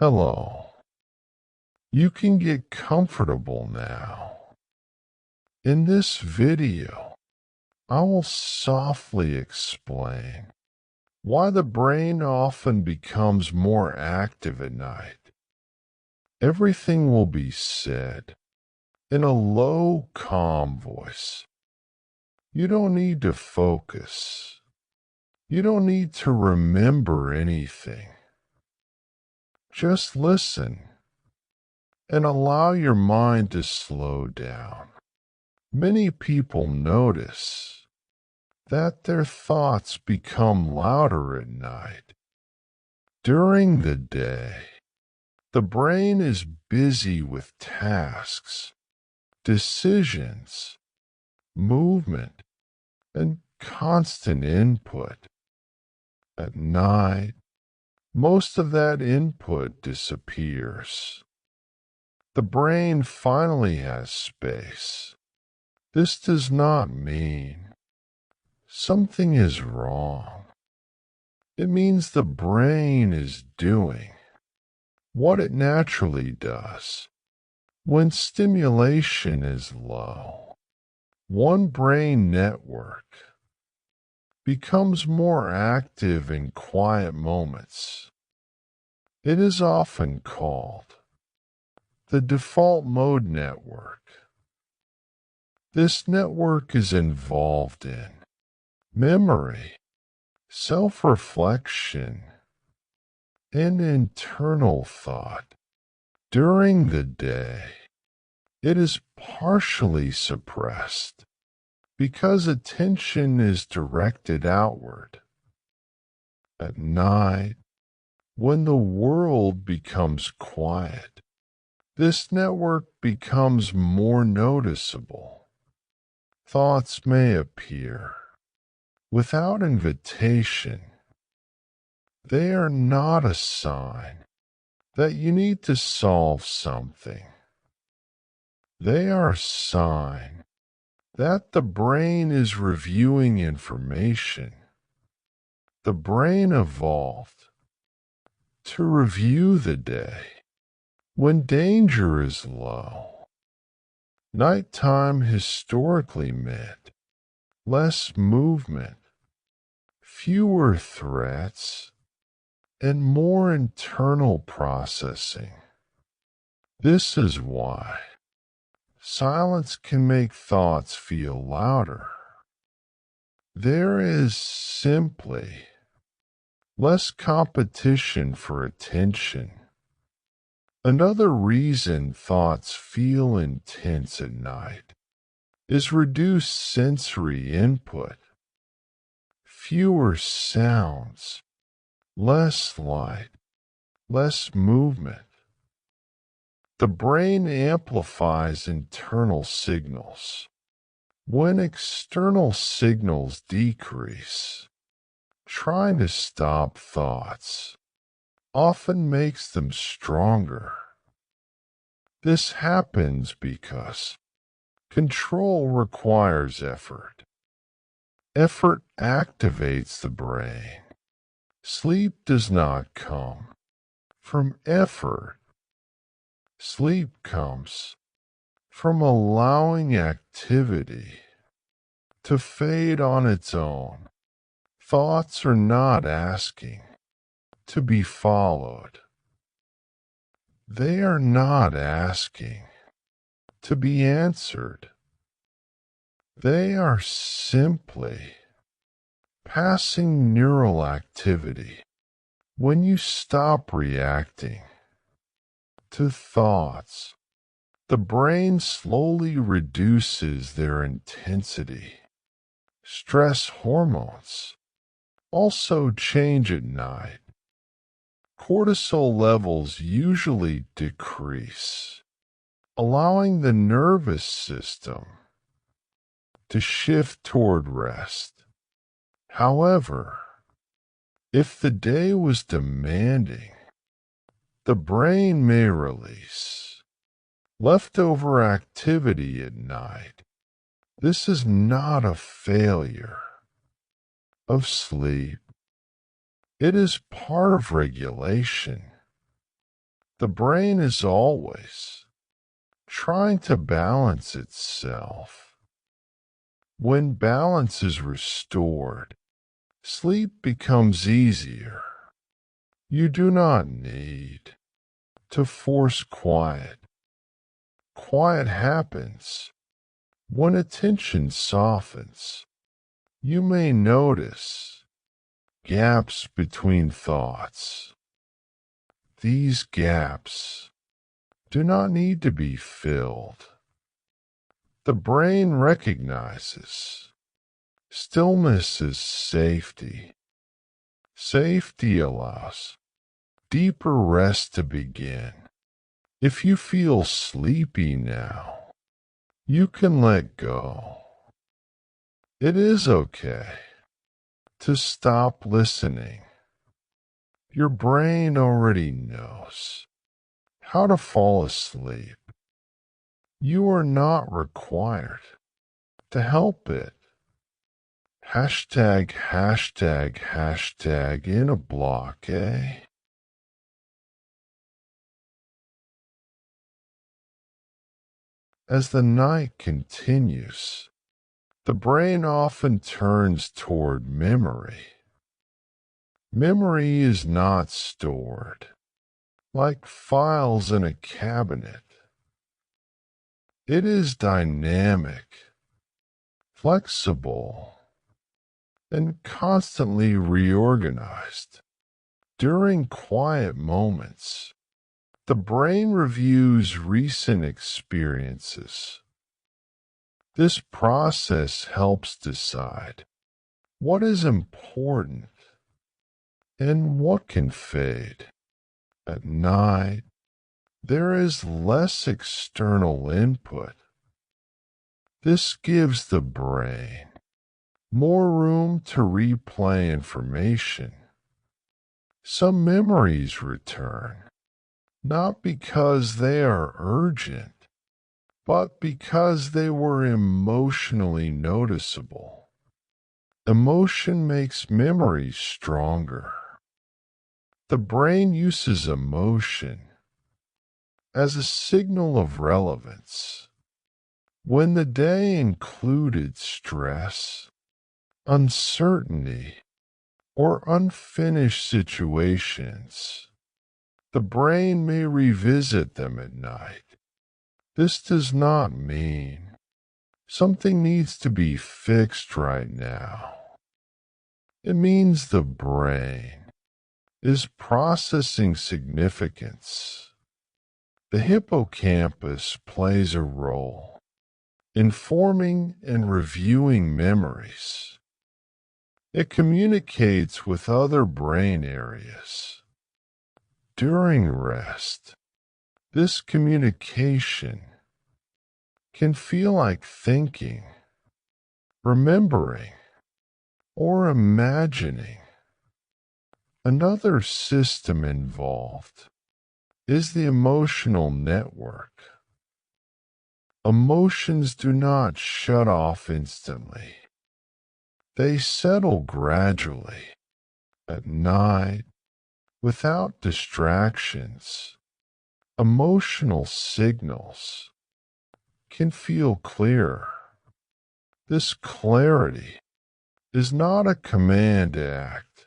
Hello. You can get comfortable now. In this video, I will softly explain why the brain often becomes more active at night. Everything will be said in a low, calm voice. You don't need to focus. You don't need to remember anything. Just listen and allow your mind to slow down. Many people notice that their thoughts become louder at night. During the day, the brain is busy with tasks, decisions, movement, and constant input. At night, most of that input disappears. The brain finally has space. This does not mean something is wrong. It means the brain is doing what it naturally does when stimulation is low. One brain network becomes more active in quiet moments. It is often called the default mode network. This network is involved in memory, self-reflection, and internal thought. During the day, it is partially suppressed because attention is directed outward. At night, when the world becomes quiet, this network becomes more noticeable. Thoughts may appear without invitation. They are not a sign that you need to solve something. They are a sign that the brain is reviewing information. The brain evolved to review the day when danger is low. Nighttime historically meant less movement, fewer threats, and more internal processing. This is why silence can make thoughts feel louder. There is simply less competition for attention. Another reason thoughts feel intense at night is reduced sensory input. Fewer sounds, less light, less movement. The brain amplifies internal signals. When external signals decrease, trying to stop thoughts often makes them stronger. This happens because control requires effort. Effort activates the brain. Sleep does not come from effort. Sleep comes from allowing activity to fade on its own. Thoughts are not asking to be followed. They are not asking to be answered. They are simply passing neural activity. When you stop reacting to thoughts, the brain slowly reduces their intensity. Stress hormones also change at night. Cortisol levels usually decrease, allowing the nervous system to shift toward rest. However, if the day was demanding, the brain may release leftover activity at night. This is not a failure of sleep. It is part of regulation. The brain is always trying to balance itself. When balance is restored, sleep becomes easier. You do not need to force quiet. Quiet happens when attention softens. You may notice gaps between thoughts. These gaps do not need to be filled. The brain recognizes stillness is safety. Safety allows deeper rest to begin. If you feel sleepy now, you can let go. It is okay to stop listening. Your brain already knows how to fall asleep. You are not required to help it. Hashtag, hashtag, hashtag in a block, eh? As the night continues, the brain often turns toward memory. Memory is not stored like files in a cabinet. It is dynamic, flexible, and constantly reorganized. During quiet moments, the brain reviews recent experiences. This process helps decide what is important and what can fade. At night, there is less external input. This gives the brain more room to replay information. Some memories return, not because they are urgent, but because they were emotionally noticeable. Emotion makes memories stronger. The brain uses emotion as a signal of relevance. When the day included stress, uncertainty, or unfinished situations, the brain may revisit them at night. This does not mean something needs to be fixed right now. It means the brain is processing significance. The hippocampus plays a role in forming and reviewing memories. It communicates with other brain areas. During rest, this communication can feel like thinking, remembering, or imagining. Another system involved is the emotional network. Emotions do not shut off instantly. They settle gradually. At night, without distractions, emotional signals can feel clearer. This clarity is not a command to act.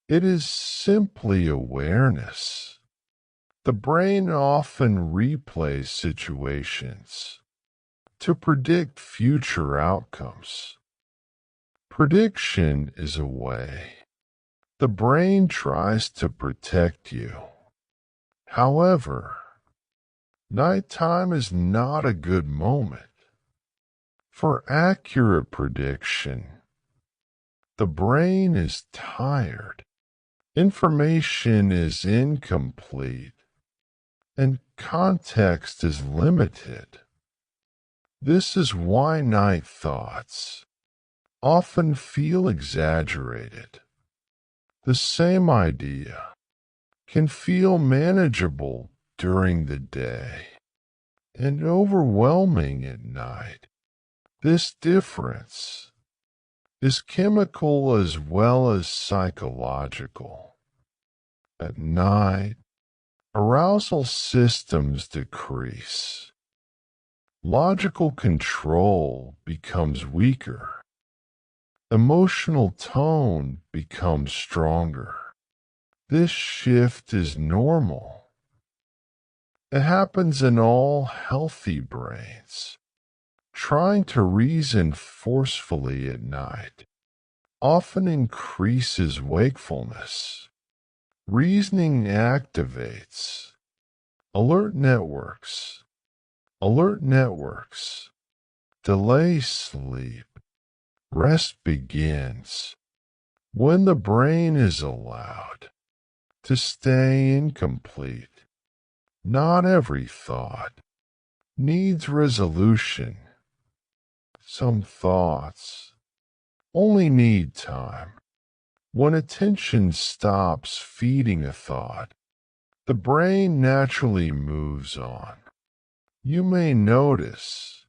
It is simply awareness. The brain often replays situations to predict future outcomes. Prediction is a way the brain tries to protect you. However, nighttime is not a good moment for accurate prediction. The brain is tired. Information is incomplete, and context is limited. This is why night thoughts often feel exaggerated. The same idea can feel manageable during the day and overwhelming at night. This difference is chemical as well as psychological. At night, Arousal systems decrease. Logical control becomes weaker. Emotional tone becomes stronger. This shift is normal. It happens in all healthy brains. Trying to reason forcefully at night often increases wakefulness. Reasoning activates alert networks. Alert networks delay sleep. Rest begins when the brain is allowed to stay incomplete. Not every thought needs resolution. Some thoughts only need time. When attention stops feeding a thought, the brain naturally moves on. You may notice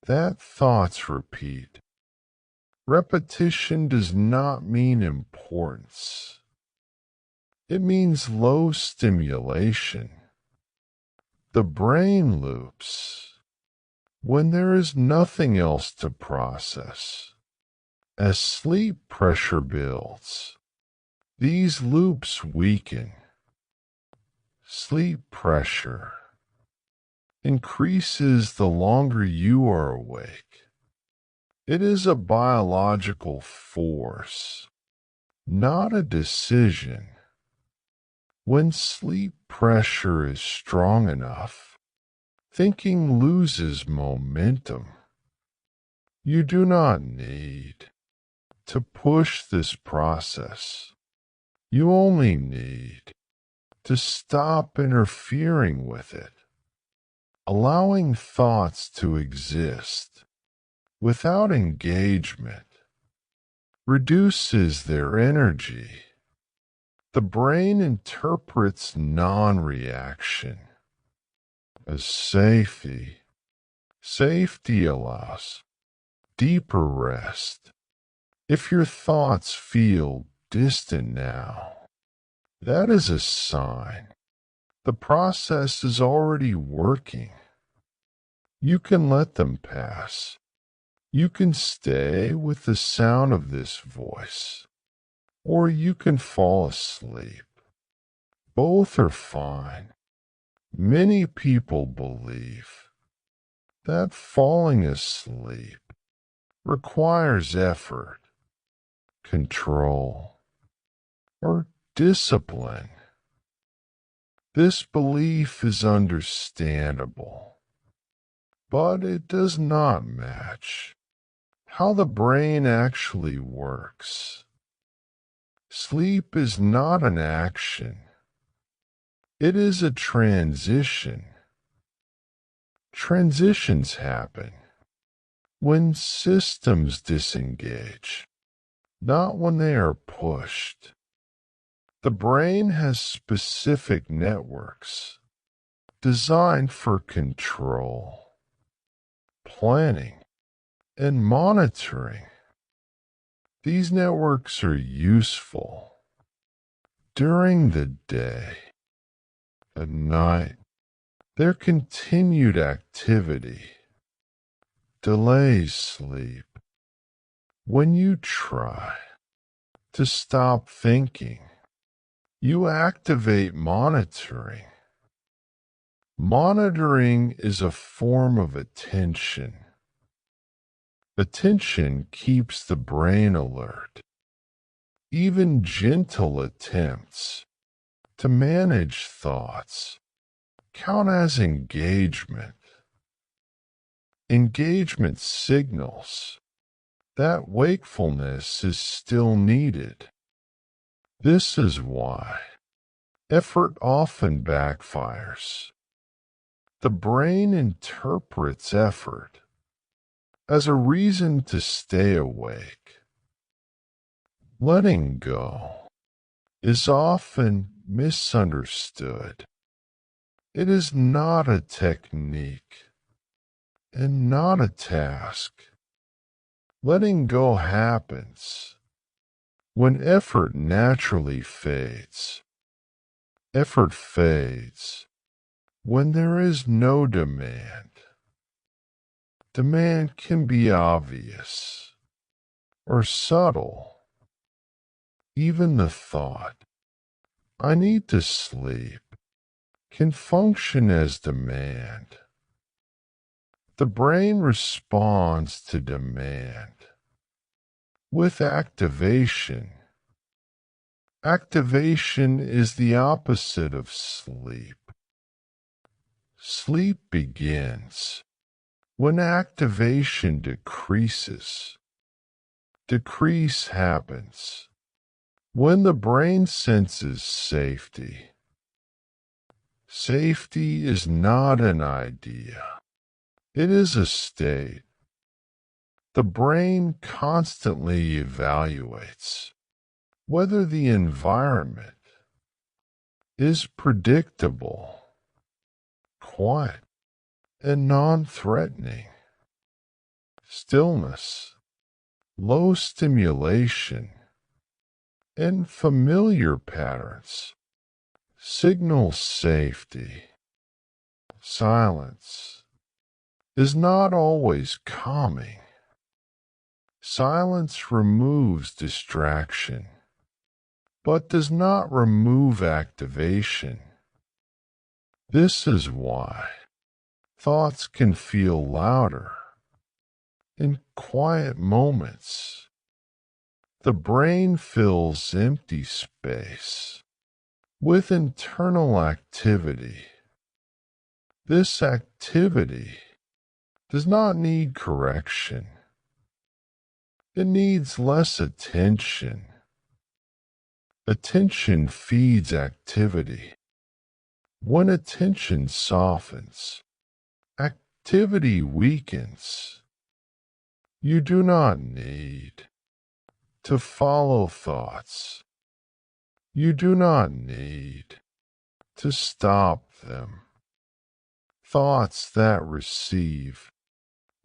that thoughts repeat. Repetition does not mean importance. It means low stimulation. The brain loops when there is nothing else to process. As sleep pressure builds, these loops weaken. Sleep pressure increases the longer you are awake. It is a biological force, not a decision. When sleep pressure is strong enough, thinking loses momentum. You do not need to push this process. You only need to stop interfering with it. Allowing thoughts to exist without engagement reduces their energy. The brain interprets non-reaction as safety. Safety allows deeper rest. If your thoughts feel distant now, that is a sign the process is already working. You can let them pass. You can stay with the sound of this voice, or you can fall asleep. Both are fine. Many people believe that falling asleep requires effort, control, or discipline. This belief is understandable, but it does not match how the brain actually works. Sleep is not an action. It is a transition. Transitions happen when systems disengage, not when they are pushed. The brain has specific networks designed for control, planning, and monitoring. These networks are useful during the day. At night, their continued activity delays sleep. When you try to stop thinking, you activate monitoring. Monitoring is a form of attention. Attention keeps the brain alert. Even gentle attempts to manage thoughts count as engagement. Engagement signals that wakefulness is still needed. This is why effort often backfires. The brain interprets effort as a reason to stay awake. Letting go is often misunderstood. It is not a technique and not a task. Letting go happens when effort naturally fades. Effort fades when there is no demand. Demand can be obvious or subtle. Even the thought, "I need to sleep," can function as demand. The brain responds to demand with activation. Activation is the opposite of sleep. Sleep begins when activation decreases. Decrease happens when the brain senses safety. Safety is not an idea. It is a state. The brain constantly evaluates whether the environment is predictable, quiet, and non-threatening. Stillness, low stimulation, and familiar patterns signal safety. Silence is not always calming. Silence removes distraction, but does not remove activation. This is why thoughts can feel louder in quiet moments. The brain fills empty space with internal activity. This activity does not need correction. It needs less attention. Attention feeds activity. When attention softens, activity weakens. You do not need to follow thoughts. You do not need to stop them. Thoughts that receive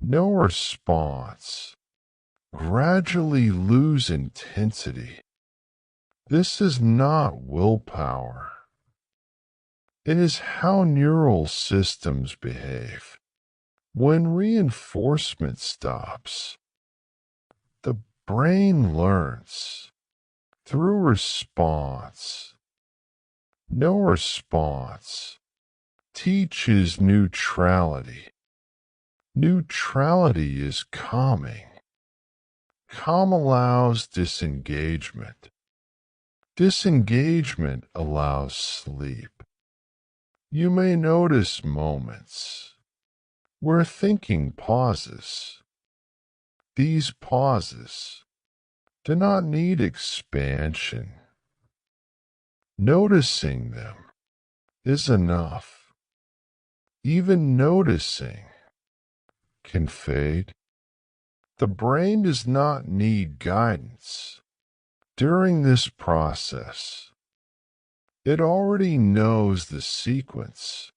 no response gradually lose intensity. This is not willpower. It is how neural systems behave. When reinforcement stops, the brain learns through response. No response teaches neutrality. Neutrality is calming. Calm allows disengagement. Disengagement allows sleep. You may notice moments where thinking pauses. These pauses do not need expansion. Noticing them is enough. Even noticing can fade. The brain does not need guidance. During this process, it already knows the sequence.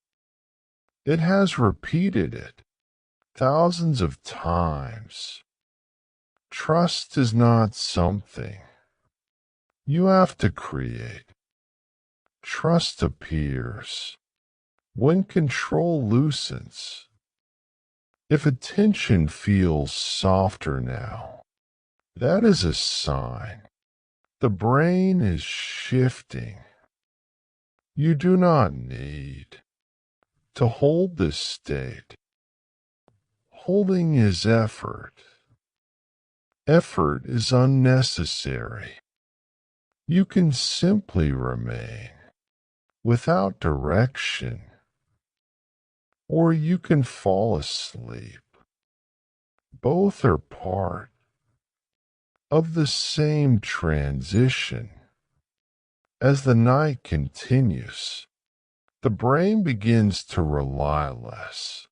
It has repeated it thousands of times. Trust is not something you have to create. Trust appears when control loosens. If attention feels softer now, that is a sign. The brain is shifting. You do not need to hold this state. Holding is effort. Effort is unnecessary. You can simply remain without direction, or you can fall asleep. Both are part of the same transition. As the night continues, the brain begins to rely less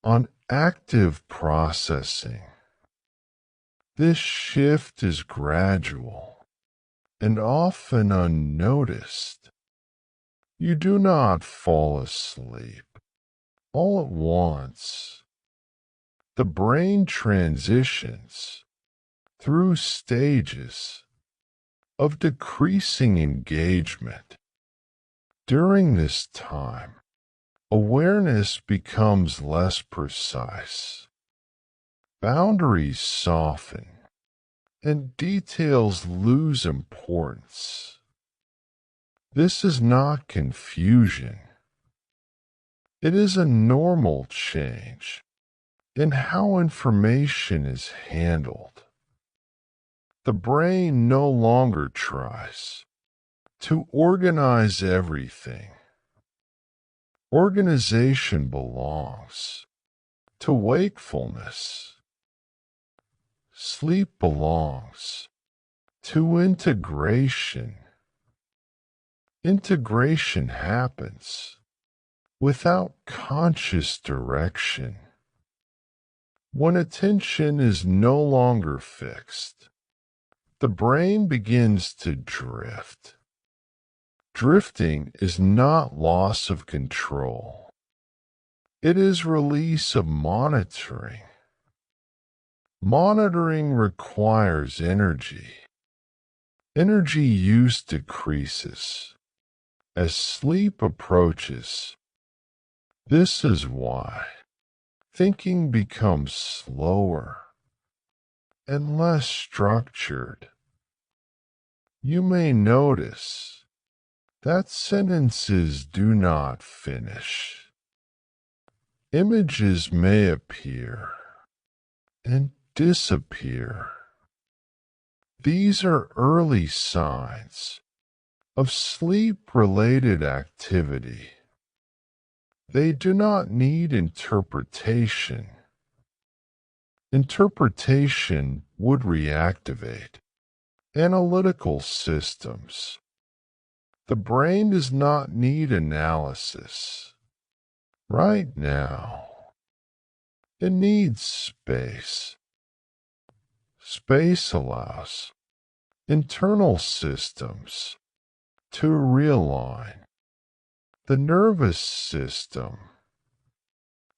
on active processing. This shift is gradual and often unnoticed. You do not fall asleep all at once. The brain transitions through stages of decreasing engagement. During this time, awareness becomes less precise. Boundaries soften, and details lose importance. This is not confusion. It is a normal change in how information is handled. The brain no longer tries to organize everything. Organization belongs to wakefulness. Sleep belongs to integration. Integration happens without conscious direction. When attention is no longer fixed, the brain begins to drift. Drifting is not loss of control. It is release of monitoring. Monitoring requires energy. Energy use decreases as sleep approaches. This is why thinking becomes slower and less structured. You may notice that sentences do not finish. Images may appear and disappear. These are early signs of sleep-related activity. They do not need interpretation. Interpretation would reactivate analytical systems. The brain does not need analysis. Right now, it needs space. Space allows internal systems to realign. The nervous system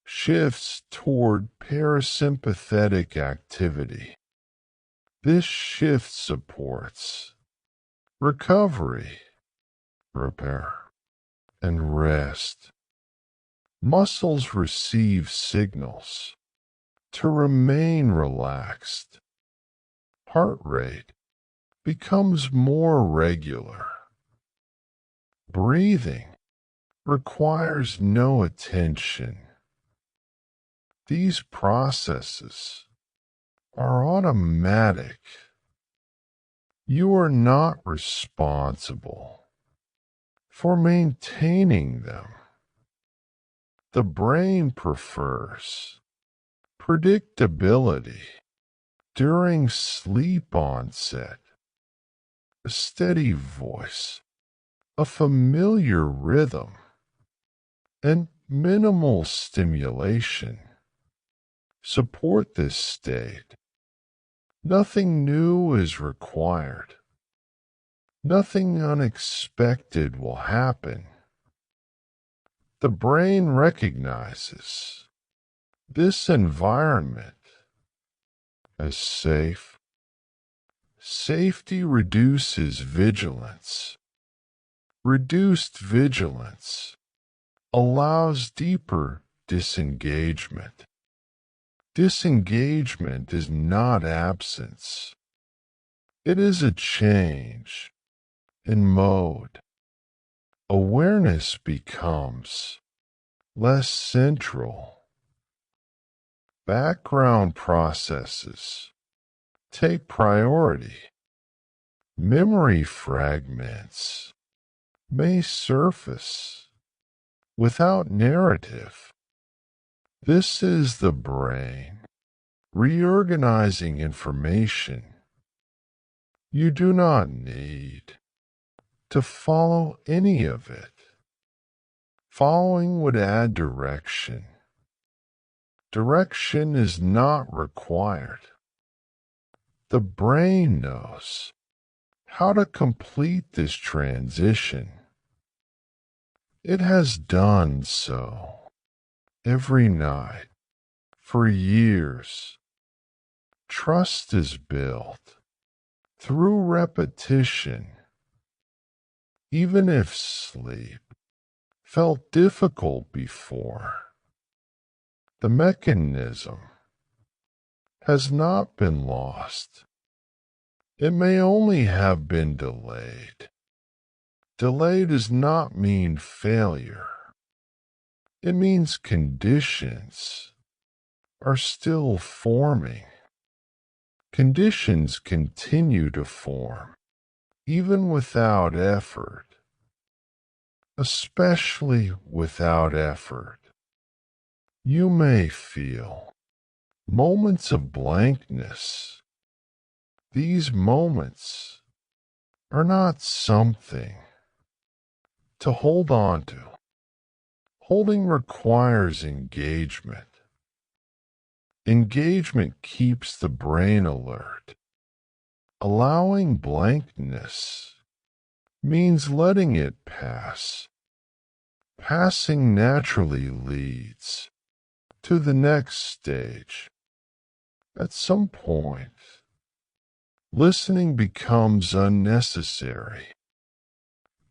shifts toward parasympathetic activity. This shift supports recovery, repair, and rest. Muscles receive signals to remain relaxed. Heart rate becomes more regular. Breathing requires no attention. These processes are automatic. You are not responsible for maintaining them. The brain prefers predictability during sleep onset. A steady voice, a familiar rhythm, and minimal stimulation support this state. Nothing new is required. Nothing unexpected will happen. The brain recognizes this environment as safe. Safety reduces vigilance. Reduced vigilance allows deeper disengagement. Disengagement is not absence. It is a change in mode. Awareness becomes less central. Background processes take priority. Memory fragments may surface without narrative. This is the brain reorganizing information. You do not need to follow any of it. Following would add direction. Direction is not required. The brain knows how to complete this transition. It has done so every night for years. Trust is built through repetition. Even if sleep felt difficult before. The mechanism has not been lost. It may only have been delayed. Delay does not mean failure. It means conditions are still forming. Conditions continue to form, even without effort, especially without effort. You may feel moments of blankness. These moments are not something to hold on to. Holding requires engagement. Engagement keeps the brain alert. Allowing blankness means letting it pass. Passing naturally leads to the next stage. At some point, listening becomes unnecessary.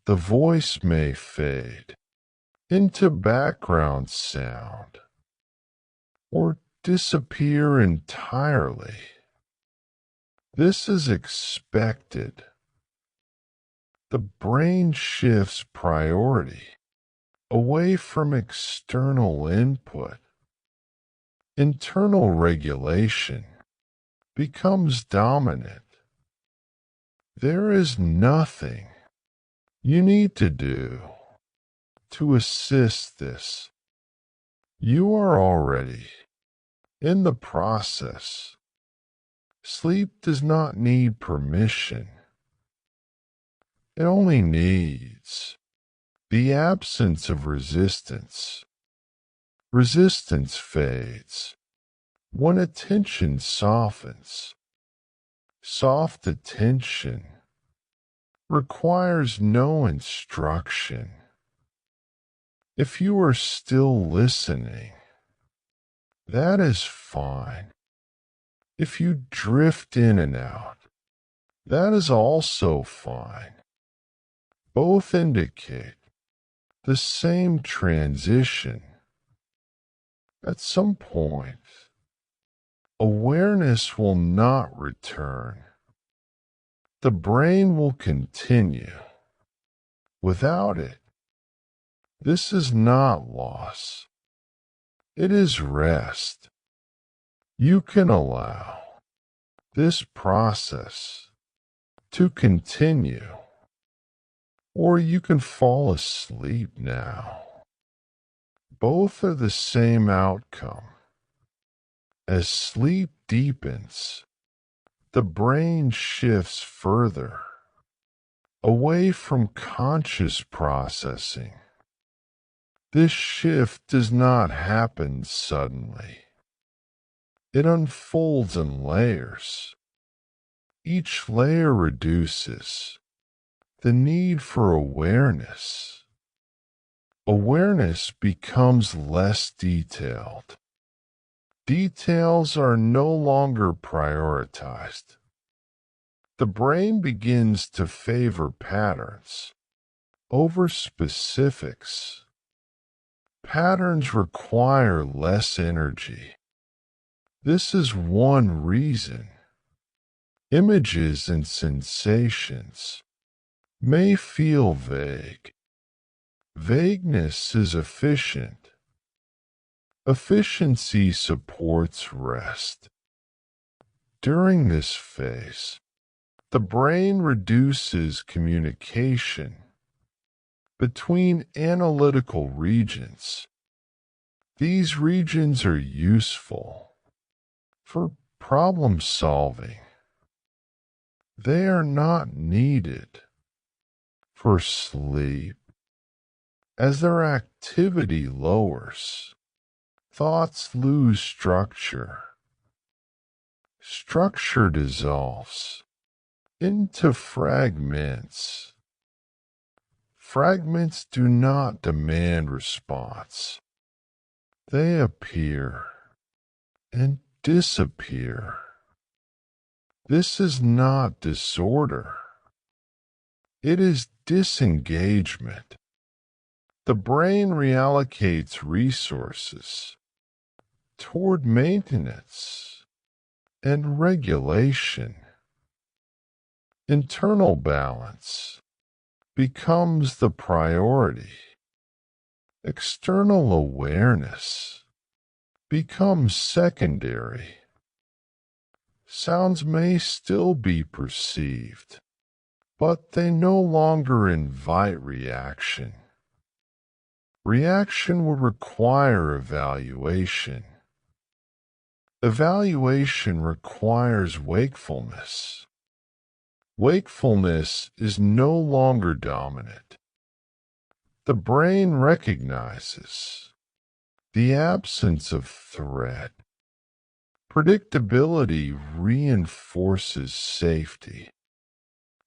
The voice may fade into background sound or disappear entirely. This is expected. The brain shifts priority away from external input. Internal regulation becomes dominant. There is nothing you need to do to assist this. You are already in the process. Sleep does not need permission. It only needs the absence of resistance. Resistance fades when attention softens. Soft attention requires no instruction. If you are still listening, that is fine. If you drift in and out, that is also fine. Both indicate the same transition. At some point, awareness will not return. The brain will continue. Without it, this is not loss. It is rest. You can allow this process to continue, or you can fall asleep now. Both are the same outcome. As sleep deepens, the brain shifts further away from conscious processing. This shift does not happen suddenly. It unfolds in layers. Each layer reduces the need for awareness. Awareness becomes less detailed. Details are no longer prioritized. The brain begins to favor patterns over specifics. Patterns require less energy. This is one reason images and sensations may feel vague. Vagueness is efficient. Efficiency supports rest. During this phase, the brain reduces communication between analytical regions. These regions are useful for problem solving. They are not needed for sleep. As their activity lowers, thoughts lose structure. Structure dissolves into fragments. Fragments do not demand response. They appear and disappear. This is not disorder. It is disengagement. The brain reallocates resources toward maintenance and regulation. Internal balance becomes the priority. External awareness becomes secondary. Sounds may still be perceived, but they no longer invite reaction. Reaction will require evaluation. Evaluation requires wakefulness. Wakefulness is no longer dominant. The brain recognizes the absence of threat. Predictability reinforces safety.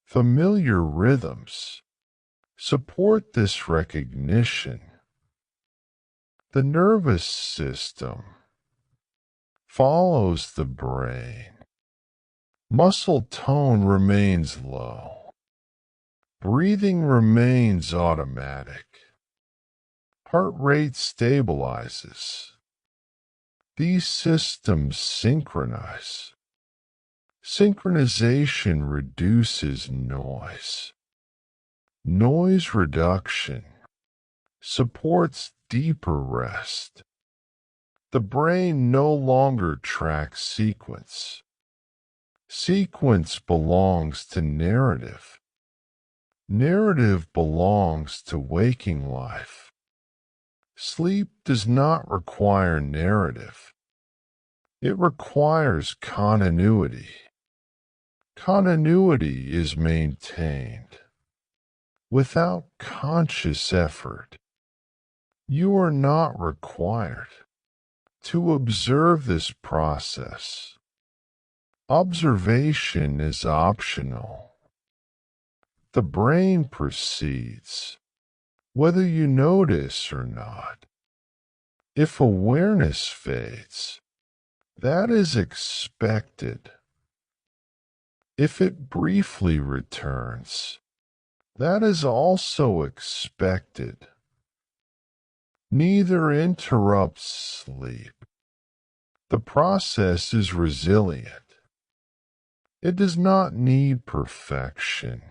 Familiar rhythms support this recognition. The nervous system follows the brain. Muscle tone remains low. Breathing remains automatic. Heart rate stabilizes. These systems synchronize. Synchronization reduces noise. Noise reduction supports deeper rest. The brain no longer tracks sequence. Sequence belongs to narrative. Narrative belongs to waking life. Sleep does not require narrative. It requires continuity. Continuity is maintained without conscious effort. You are not required to observe this process. Observation is optional. The brain proceeds, whether you notice or not. If awareness fades, that is expected. If it briefly returns, that is also expected. Neither interrupts sleep. The process is resilient. It does not need perfection.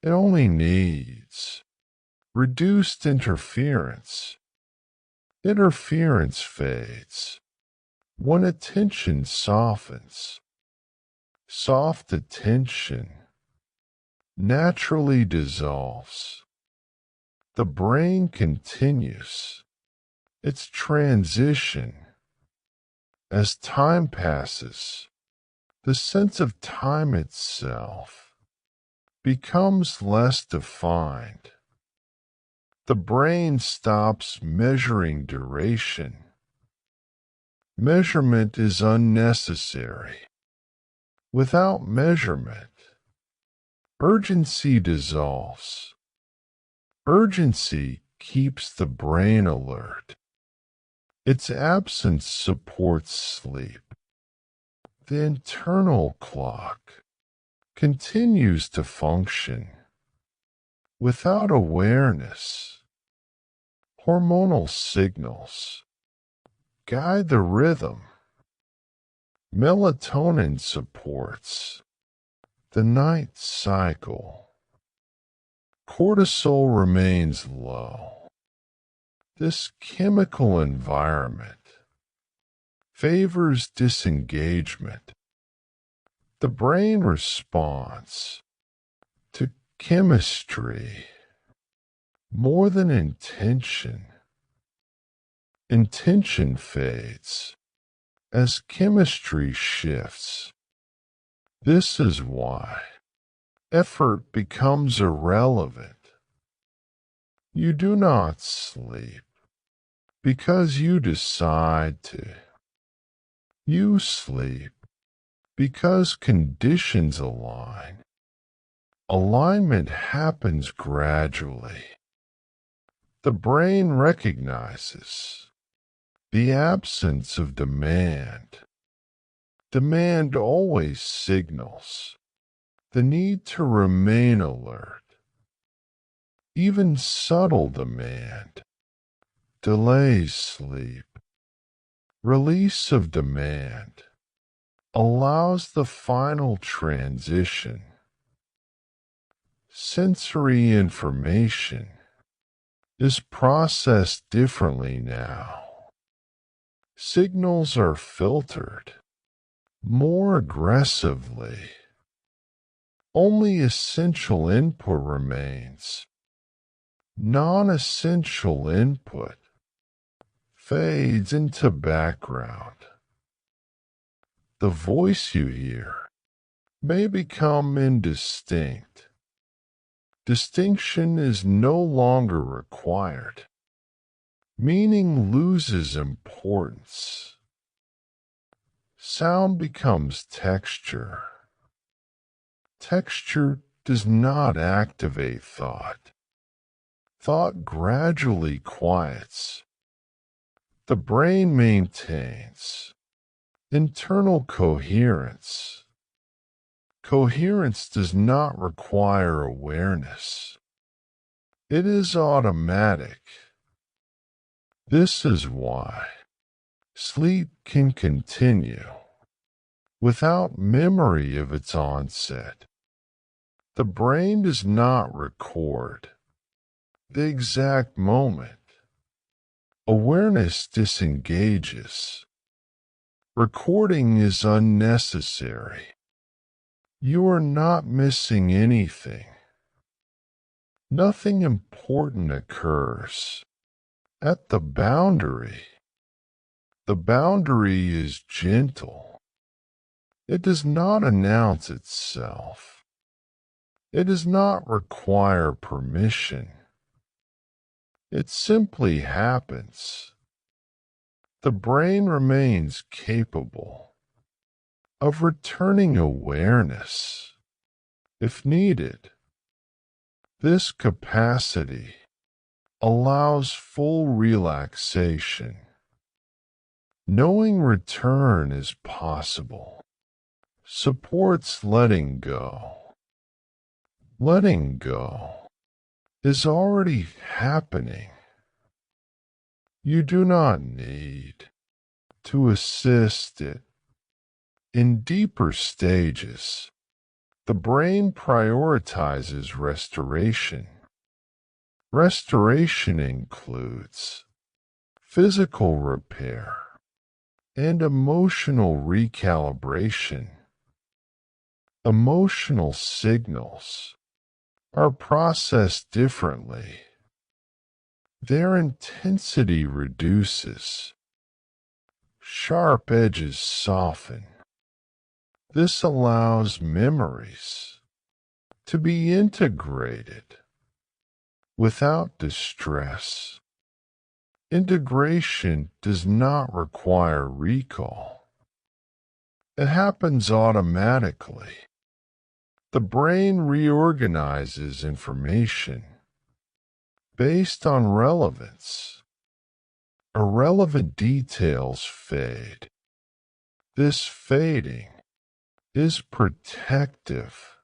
It only needs reduced interference. Interference fades when attention softens. Soft attention naturally dissolves. The brain continues its transition. As time passes, the sense of time itself becomes less defined. The brain stops measuring duration. Measurement is unnecessary. Without measurement, urgency dissolves. Urgency keeps the brain alert. Its absence supports sleep. The internal clock continues to function. Without awareness, hormonal signals guide the rhythm. Melatonin supports the night cycle. Cortisol remains low. This chemical environment favors disengagement. The brain responds to chemistry more than intention. Intention fades as chemistry shifts. This is why effort becomes irrelevant. You do not sleep because you decide to. You sleep because conditions align. Alignment happens gradually. The brain recognizes the absence of demand. Demand always signals the need to remain alert. Even subtle demand delays sleep. Release of demand allows the final transition. Sensory information is processed differently now. Signals are filtered more aggressively. Only essential input remains. Non-essential input fades into background. The voice you hear may become indistinct. Distinction is no longer required. Meaning loses importance. Sound becomes texture. Texture does not activate thought. Thought gradually quiets. The brain maintains internal coherence. Coherence does not require awareness. It is automatic. This is why sleep can continue without memory of its onset. The brain does not record the exact moment. Awareness disengages. Recording is unnecessary. You are not missing anything. Nothing important occurs at the boundary. The boundary is gentle. It does not announce itself. It does not require permission. It simply happens. The brain remains capable of returning awareness if needed. This capacity allows full relaxation. Knowing return is possible supports letting go. Letting go is already happening. You do not need to assist it. In deeper stages, the brain prioritizes restoration. Restoration includes physical repair and emotional recalibration. Emotional signals are processed differently. Their intensity reduces. Sharp edges soften. This allows memories to be integrated without distress. Integration does not require recall. It happens automatically. The brain reorganizes information based on relevance. Irrelevant details fade. This fading is protective.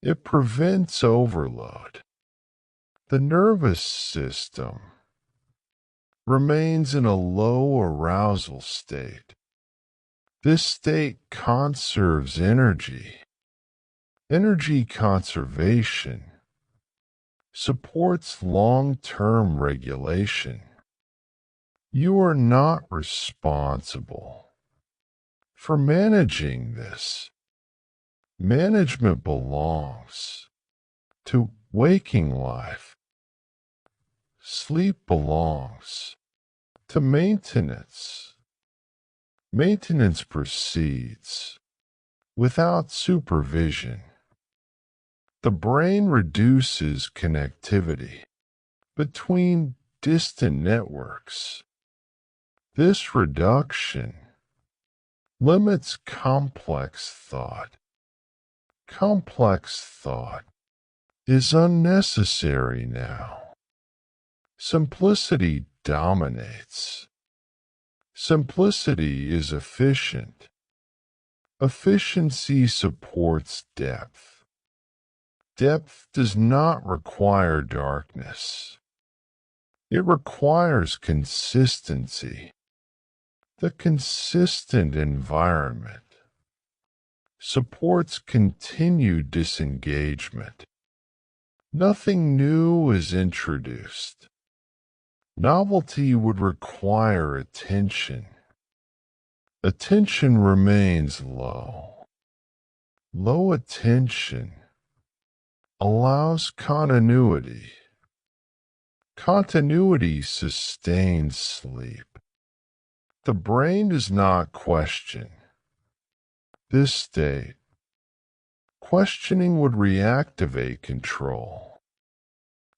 It prevents overload. The nervous system remains in a low arousal state. This state conserves energy. Energy conservation supports long-term regulation. You are not responsible for managing this. Management belongs to waking life. Sleep belongs to maintenance. Maintenance proceeds without supervision. The brain reduces connectivity between distant networks. This reduction limits complex thought. Complex thought is unnecessary now. Simplicity dominates. Simplicity is efficient. Efficiency supports depth. Depth does not require darkness. It requires consistency. The consistent environment supports continued disengagement. Nothing new is introduced. Novelty would require attention. Attention remains low. Low attention allows continuity. Continuity sustains sleep. The brain does not question this state. Questioning would reactivate control.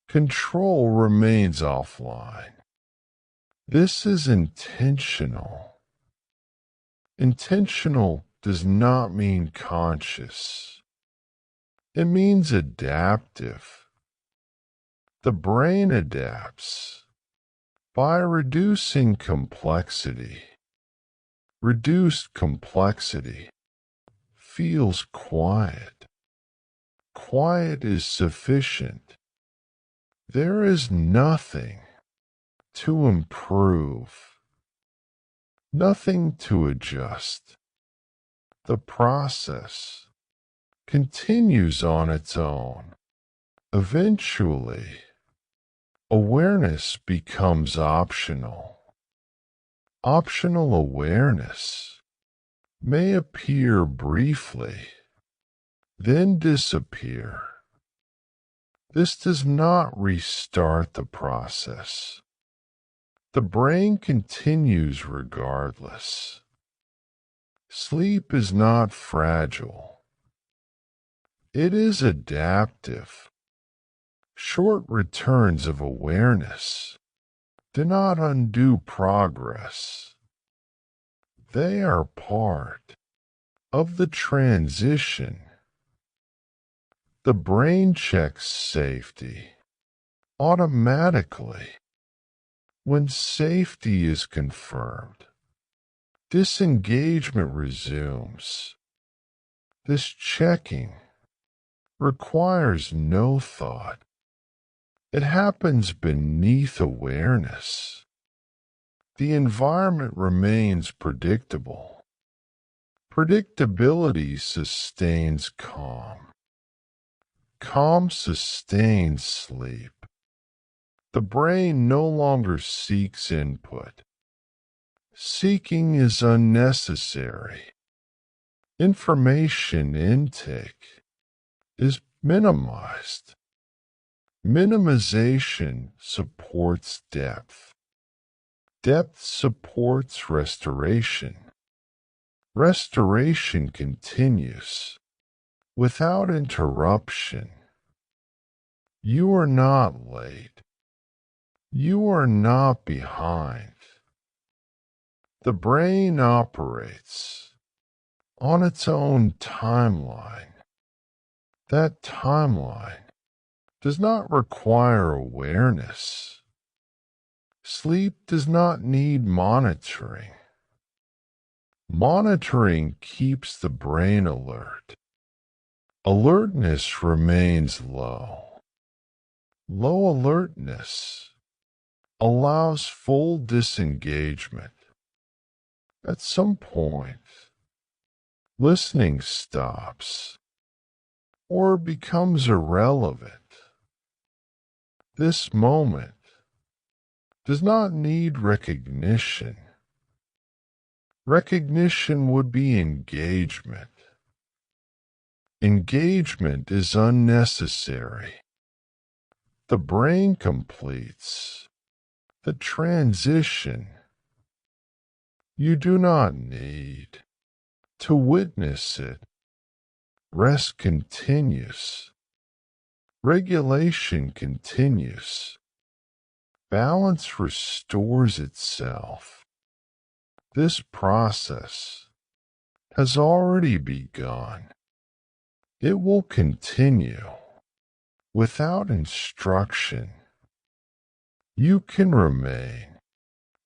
Control remains offline. This is intentional. Intentional does not mean conscious. It means adaptive. The brain adapts by reducing complexity. Reduced complexity feels quiet. Quiet is sufficient. There is nothing to improve, nothing to adjust. The process continues on its own. Eventually, awareness becomes optional. Optional awareness may appear briefly, then disappear. This does not restart the process. The brain continues regardless. Sleep is not fragile. It is adaptive. Short returns of awareness do not undo progress. They are part of the transition. The brain checks safety automatically. When safety is confirmed, disengagement resumes. This checking requires no thought. It happens beneath awareness. The environment remains predictable. Predictability sustains calm. Calm sustains sleep. The brain no longer seeks input. Seeking is unnecessary. Information intake is minimized. Minimization supports depth. Depth supports restoration. Restoration continues without interruption. You are not late. You are not behind. The brain operates on its own timeline. That timeline does not require awareness. Sleep does not need monitoring. Monitoring keeps the brain alert. Alertness remains low. Low alertness allows full disengagement. At some point, listening stops or becomes irrelevant. This moment does not need recognition. Recognition would be engagement. Engagement is unnecessary. The brain completes the transition. You do not need to witness it. Rest continues. Regulation continues. Balance restores itself. This process has already begun. It will continue without instruction. You can remain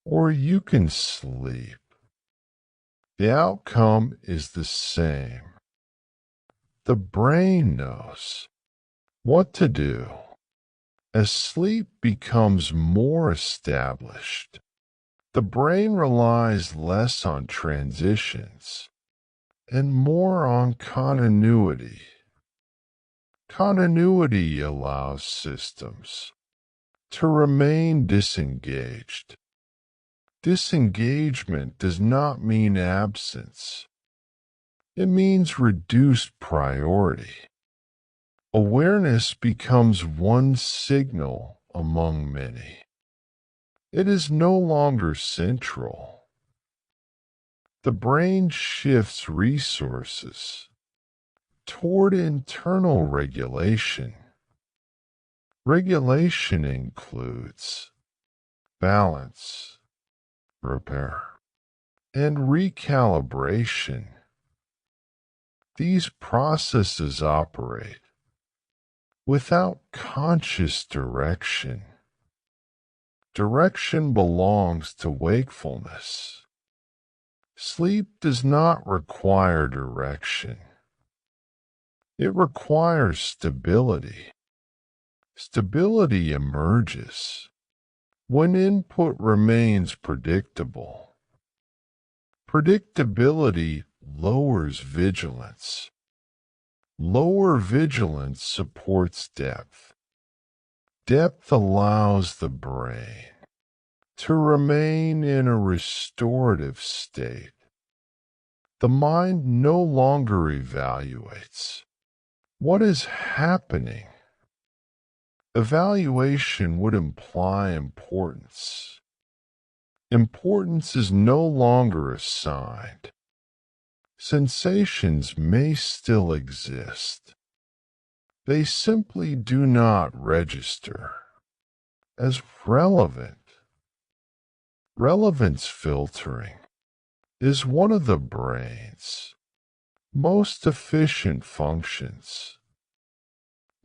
or you can sleep. The outcome is the same. The brain knows What to do? As sleep becomes more established, the brain relies less on transitions and more on continuity. Continuity allows systems to remain disengaged. Disengagement does not mean absence. It means reduced priority. Awareness becomes one signal among many. It is no longer central. The brain shifts resources toward internal regulation. Regulation includes balance, repair, and recalibration. These processes operate without conscious direction. Direction belongs to wakefulness. Sleep does not require direction. It requires stability. Stability emerges when input remains predictable. Predictability lowers vigilance. Lower vigilance supports depth. Depth allows the brain to remain in a restorative state. The mind no longer evaluates what is happening. Evaluation would imply importance. Importance is no longer assigned. Sensations may still exist. They simply do not register as relevant. Relevance filtering is one of the brain's most efficient functions.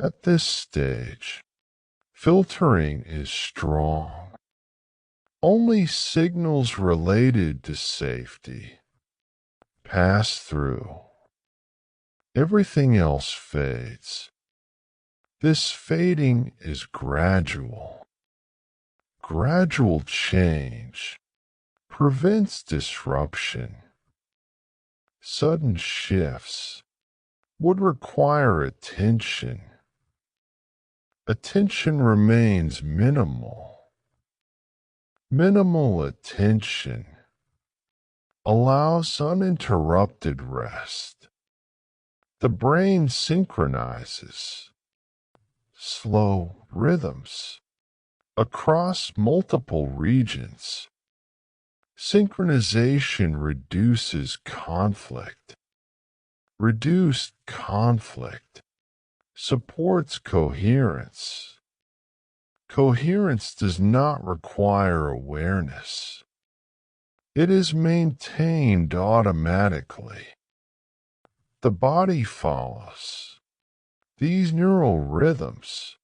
At this stage, filtering is strong. Only signals related to safety pass through. Everything else fades. This fading is gradual. Gradual change prevents disruption. Sudden shifts would require attention. Attention remains minimal. Minimal attention allows uninterrupted rest. The brain synchronizes slow rhythms across multiple regions. Synchronization reduces conflict. Reduced conflict supports coherence. Coherence does not require awareness. It is maintained automatically. The body follows these neural rhythms.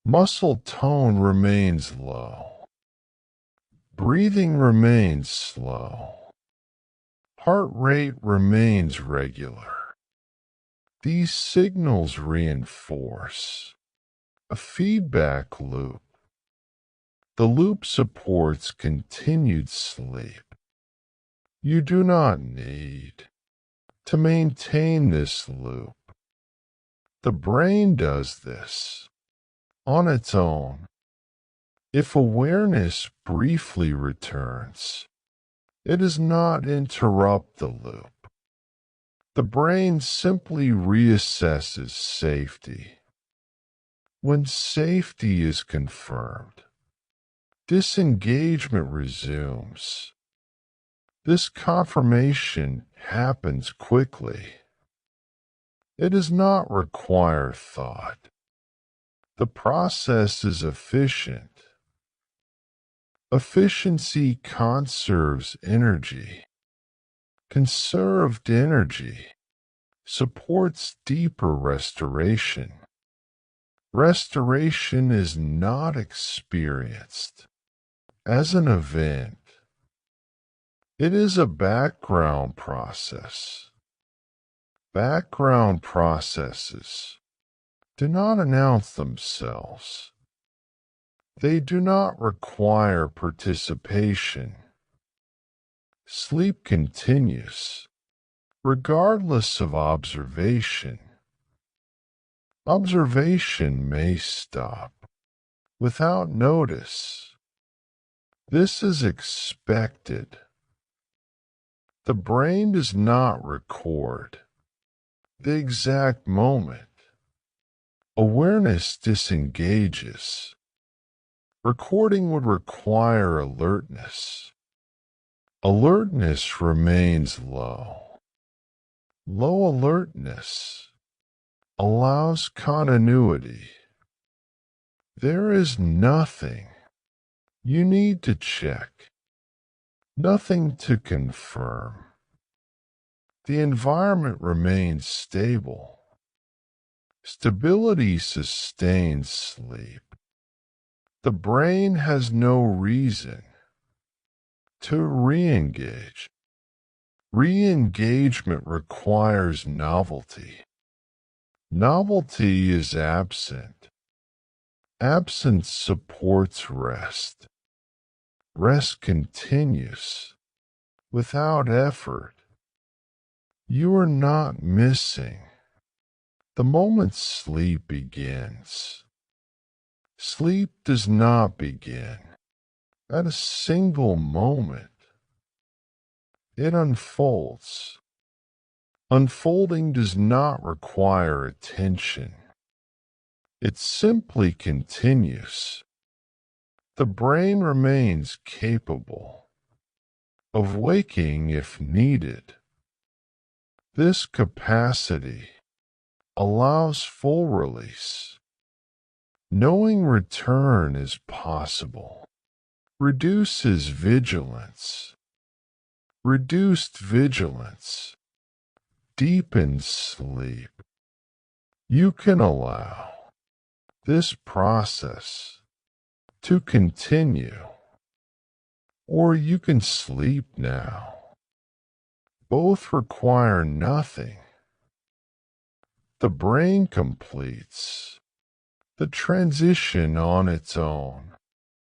Muscle tone remains low. Breathing remains slow. Heart rate remains regular. These signals reinforce a feedback loop. The loop supports continued sleep. You do not need to maintain this loop. The brain does this on its own. If awareness briefly returns, it does not interrupt the loop. The brain simply reassesses safety. When safety is confirmed, disengagement resumes. This confirmation happens quickly. It does not require thought. The process is efficient. Efficiency conserves energy. Conserved energy supports deeper restoration. Restoration is not experienced as an event. It is a background process. Background processes do not announce themselves. They do not require participation. Sleep continues, regardless of observation. Observation may stop without notice. This is expected. The brain does not record the exact moment. Awareness disengages. Recording would require alertness. Alertness remains low. Low alertness allows continuity. There is nothing you need to check, nothing to confirm. The environment remains stable. Stability sustains sleep. The brain has no reason to re-engage. Re-engagement requires novelty. Novelty is absent. Absence supports rest. Rest continues without effort. You are not missing the moment sleep begins. Sleep does not begin at a single moment. It unfolds. Unfolding does not require attention. It simply continues. The brain remains capable of waking if needed. This capacity allows full release. Knowing return is possible reduces vigilance. Reduced vigilance deepens sleep. You can allow this process to continue, or you can sleep now. Both require nothing. The brain completes the transition on its own.